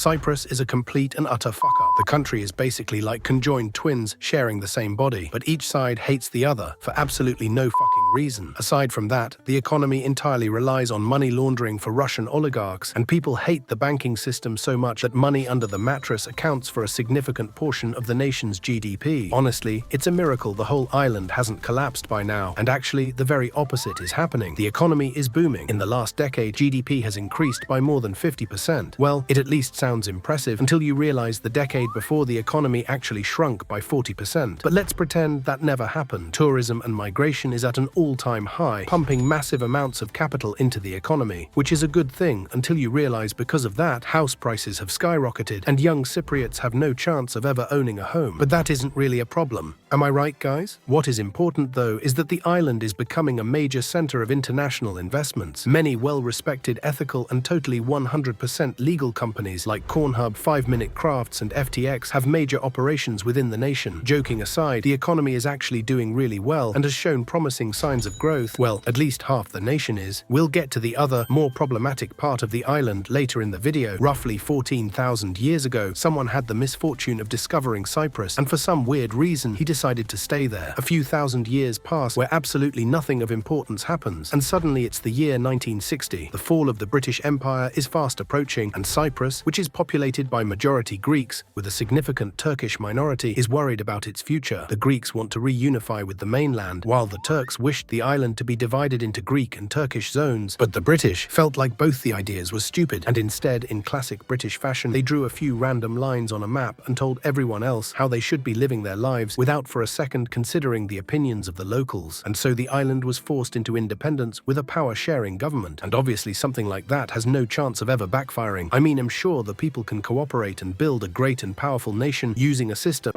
Cyprus is a complete and utter fuck-up. The country is basically like conjoined twins sharing the same body, but each side hates the other for absolutely no fucking reason. Aside from that, the economy entirely relies on money laundering for Russian oligarchs, and people hate the banking system so much that money under the mattress accounts for a significant portion of the nation's GDP. Honestly, it's a miracle the whole island hasn't collapsed by now, and actually, the very opposite is happening. The economy is booming. In the last decade, GDP has increased by more than 50%. Well, it at least sounds impressive until you realize the decade before the economy actually shrunk by 40%. But let's pretend that never happened. Tourism and migration is at an all-time high, pumping massive amounts of capital into the economy, which is a good thing until you realize because of that, house prices have skyrocketed and young Cypriots have no chance of ever owning a home. But that isn't really a problem. Am I right, guys? What is important, though, is that the island is becoming a major center of international investments. Many well-respected, ethical, and totally 100% legal companies like Cornhub, 5-Minute Crafts, and FTX have major operations within the nation. Joking aside, the economy is actually doing really well and has shown promising signs of growth. Well, at least half the nation is. We'll get to the other, more problematic part of the island later in the video. Roughly 14,000 years ago, someone had the misfortune of discovering Cyprus, and for some weird reason, he decided to stay there. A few thousand years pass where absolutely nothing of importance happens, and suddenly it's the year 1960. The fall of the British Empire is fast approaching, and Cyprus, which is populated by majority Greeks, with a significant Turkish minority, is worried about its future. The Greeks want to reunify with the mainland, while the Turks wished the island to be divided into Greek and Turkish zones. But the British felt like both the ideas were stupid, and instead, in classic British fashion, they drew a few random lines on a map and told everyone else how they should be living their lives without for a second considering the opinions of the locals. And so the island was forced into independence with a power-sharing government. And obviously something like that has no chance of ever backfiring. I mean, I'm sure the people can cooperate and build a great and powerful nation using a system.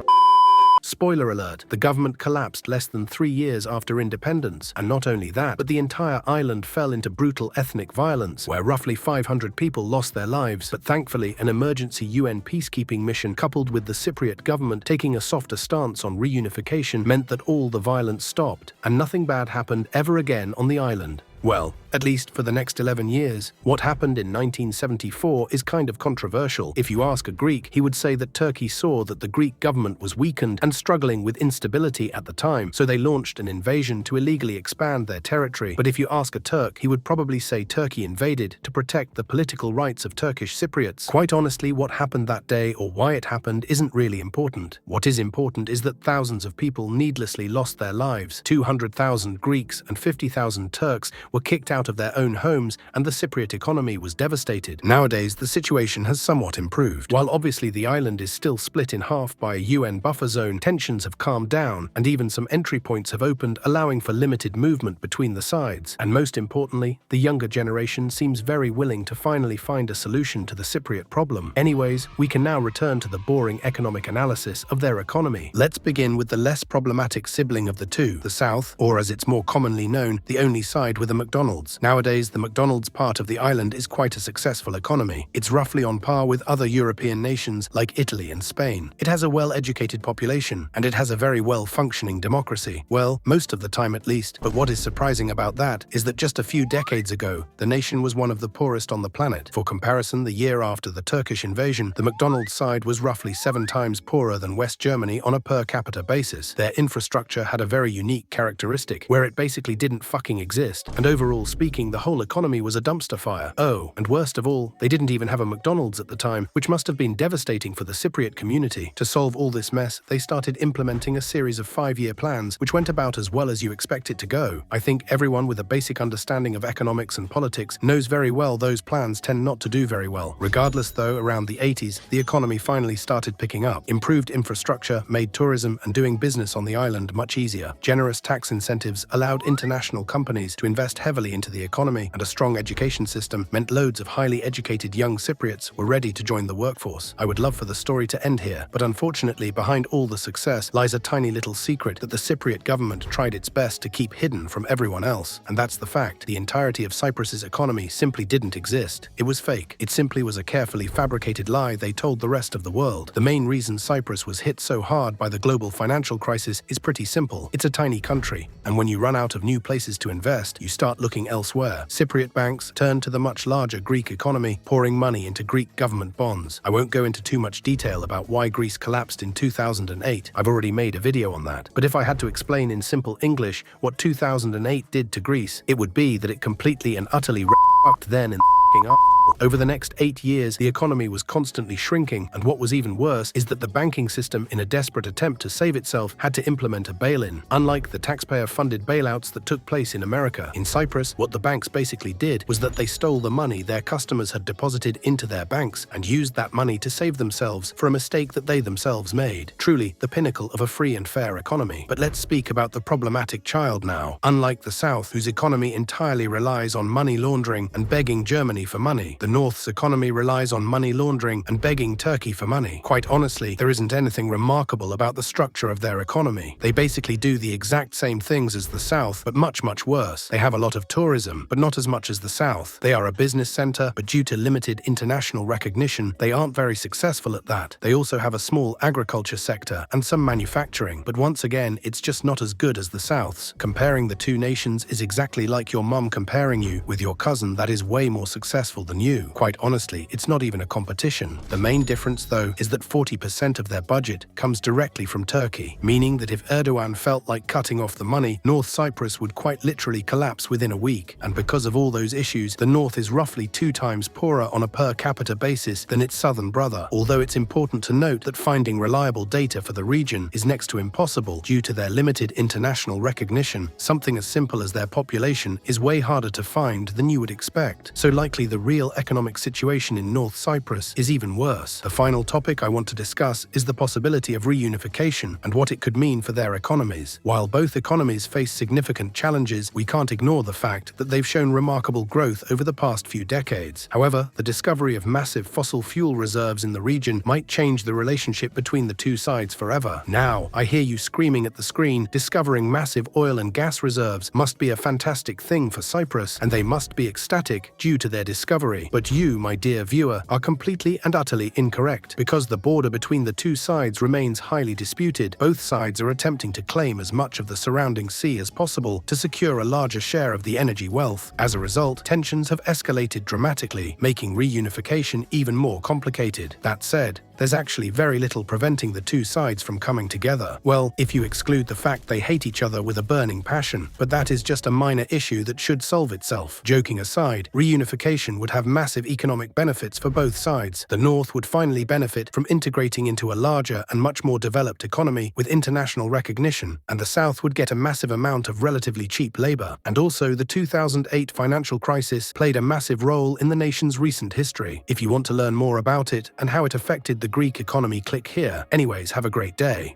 Spoiler alert, the government collapsed less than 3 years after independence, and not only that, but the entire island fell into brutal ethnic violence, where roughly 500 people lost their lives. But thankfully, an emergency UN peacekeeping mission coupled with the Cypriot government taking a softer stance on reunification meant that all the violence stopped, and nothing bad happened ever again on the island. Well, at least for the next 11 years. What happened in 1974 is kind of controversial. If you ask a Greek, he would say that Turkey saw that the Greek government was weakened and struggling with instability at the time, so they launched an invasion to illegally expand their territory. But if you ask a Turk, he would probably say Turkey invaded to protect the political rights of Turkish Cypriots. Quite honestly, what happened that day or why it happened isn't really important. What is important is that thousands of people needlessly lost their lives. 200,000 Greeks and 50,000 Turks were kicked out of their own homes, and the Cypriot economy was devastated. Nowadays, the situation has somewhat improved. While obviously the island is still split in half by a UN buffer zone, tensions have calmed down, and even some entry points have opened, allowing for limited movement between the sides. And most importantly, the younger generation seems very willing to finally find a solution to the Cypriot problem. Anyways, we can now return to the boring economic analysis of their economy. Let's begin with the less problematic sibling of the two, the South, or as it's more commonly known, the only side with a McDonald's. Nowadays, the McDonald's part of the island is quite a successful economy. It's roughly on par with other European nations like Italy and Spain. It has a well-educated population, and it has a very well-functioning democracy. Well, most of the time at least. But what is surprising about that is that just a few decades ago, the nation was one of the poorest on the planet. For comparison, the year after the Turkish invasion, the McDonald's side was roughly 7 times poorer than West Germany on a per capita basis. Their infrastructure had a very unique characteristic, where it basically didn't fucking exist, and overall speaking, the whole economy was a dumpster fire. Oh, and worst of all, they didn't even have a McDonald's at the time, which must have been devastating for the Cypriot community. To solve all this mess, they started implementing a series of 5-year plans, which went about as well as you expect it to go. I think everyone with a basic understanding of economics and politics knows very well those plans tend not to do very well. Regardless though, around the 80s, the economy finally started picking up. Improved infrastructure made tourism and doing business on the island much easier. Generous tax incentives allowed international companies to invest heavily into the economy, and a strong education system meant loads of highly educated young Cypriots were ready to join the workforce. I would love for the story to end here, but unfortunately behind all the success lies a tiny little secret that the Cypriot government tried its best to keep hidden from everyone else, and that's the fact. The entirety of Cyprus's economy simply didn't exist. It was fake. It simply was a carefully fabricated lie they told the rest of the world. The main reason Cyprus was hit so hard by the global financial crisis is pretty simple. It's a tiny country, and when you run out of new places to invest, you start start looking elsewhere. Cypriot banks turned to the much larger Greek economy, pouring money into Greek government bonds. I won't go into too much detail about why Greece collapsed in 2008. I've already made a video on that. But if I had to explain in simple English what 2008 did to Greece, it would be that it completely and utterly fucked then in the Over the next 8 years, the economy was constantly shrinking, and what was even worse is that the banking system, in a desperate attempt to save itself, had to implement a bail-in. Unlike the taxpayer-funded bailouts that took place in America, in Cyprus, what the banks basically did was that they stole the money their customers had deposited into their banks and used that money to save themselves for a mistake that they themselves made. Truly, the pinnacle of a free and fair economy. But let's speak about the problematic child now. Unlike the South, whose economy entirely relies on money laundering and begging Germany for money, the North's economy relies on money laundering and begging Turkey for money. Quite honestly, there isn't anything remarkable about the structure of their economy. They basically do the exact same things as the South, but much, much worse. They have a lot of tourism, but not as much as the South. They are a business center, but due to limited international recognition, they aren't very successful at that. They also have a small agriculture sector and some manufacturing, but once again, it's just not as good as the South's. Comparing the two nations is exactly like your mum comparing you with your cousin that is way more successful than you. Quite honestly, it's not even a competition. The main difference, though, is that 40% of their budget comes directly from Turkey, meaning that if Erdogan felt like cutting off the money, North Cyprus would quite literally collapse within a week. And because of all those issues, the North is roughly 2 times poorer on a per capita basis than its southern brother. Although it's important to note that finding reliable data for the region is next to impossible due to their limited international recognition, something as simple as their population is way harder to find than you would expect. So likely the real economic situation in North Cyprus is even worse. The final topic I want to discuss is the possibility of reunification and what it could mean for their economies. While both economies face significant challenges, we can't ignore the fact that they've shown remarkable growth over the past few decades. However, the discovery of massive fossil fuel reserves in the region might change the relationship between the two sides forever. Now, I hear you screaming at the screen, discovering massive oil and gas reserves must be a fantastic thing for Cyprus, and they must be ecstatic due to their discovery. But you, my dear viewer, are completely and utterly incorrect. Because the border between the two sides remains highly disputed, both sides are attempting to claim as much of the surrounding sea as possible to secure a larger share of the energy wealth. As a result, tensions have escalated dramatically, making reunification even more complicated. That said, there's actually very little preventing the two sides from coming together. Well, if you exclude the fact they hate each other with a burning passion, but that is just a minor issue that should solve itself. Joking aside, reunification would have massive economic benefits for both sides. The North would finally benefit from integrating into a larger and much more developed economy with international recognition, and the South would get a massive amount of relatively cheap labor. And also, the 2008 financial crisis played a massive role in the nation's recent history. If you want to learn more about it and how it affected the Greek economy, click here. Anyways, have a great day.